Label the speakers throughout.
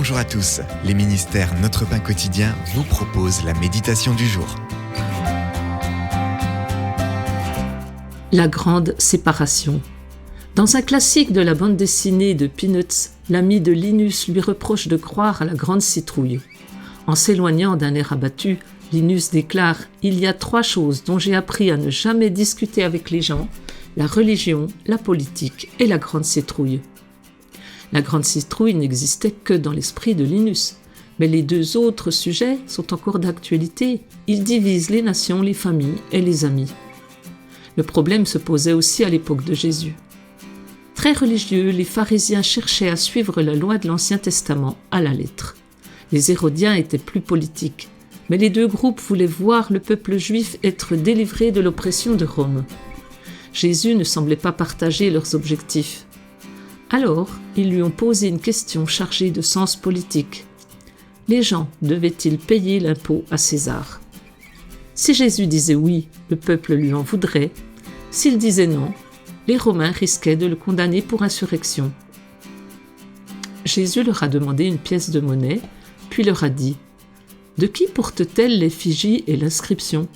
Speaker 1: Bonjour à tous, les ministères Notre Pain Quotidien vous proposent la méditation du jour.
Speaker 2: La grande séparation. Dans un classique de la bande dessinée de Peanuts, l'ami de Linus lui reproche de croire à la grande citrouille. En s'éloignant d'un air abattu, Linus déclare « Il y a 3 choses dont j'ai appris à ne jamais discuter avec les gens, la religion, la politique et la grande citrouille ». La grande citrouille n'existait que dans l'esprit de Linus, mais les 2 autres sujets sont encore d'actualité. Ils divisent les nations, les familles et les amis. Le problème se posait aussi à l'époque de Jésus. Très religieux, les pharisiens cherchaient à suivre la loi de l'Ancien Testament à la lettre. Les Hérodiens étaient plus politiques, mais les 2 groupes voulaient voir le peuple juif être délivré de l'oppression de Rome. Jésus ne semblait pas partager leurs objectifs. Alors, ils lui ont posé une question chargée de sens politique. Les gens devaient-ils payer l'impôt à César ? Si Jésus disait oui, le peuple lui en voudrait. S'il disait non, les Romains risquaient de le condamner pour insurrection. Jésus leur a demandé une pièce de monnaie, puis leur a dit « De qui porte-t-elle l'effigie et l'inscription ?»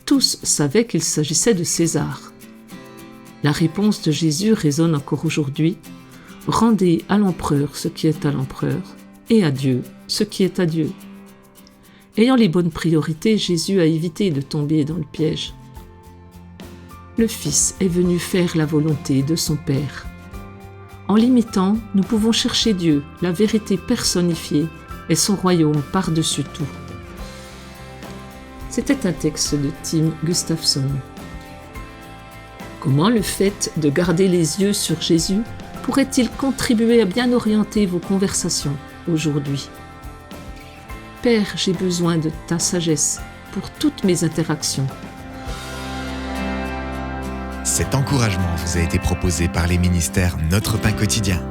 Speaker 2: Tous savaient qu'il s'agissait de César. La réponse de Jésus résonne encore aujourd'hui « Rendez à l'empereur ce qui est à l'empereur, et à Dieu ce qui est à Dieu. » Ayant les bonnes priorités, Jésus a évité de tomber dans le piège. Le Fils est venu faire la volonté de son Père. En l'imitant, nous pouvons chercher Dieu, la vérité personnifiée, et son royaume par-dessus tout. C'était un texte de Tim Gustafson. Comment le fait de garder les yeux sur Jésus pourrait-il contribuer à bien orienter vos conversations aujourd'hui ? Père, j'ai besoin de ta sagesse pour toutes mes interactions.
Speaker 1: Cet encouragement vous a été proposé par les ministères Notre Pain Quotidien.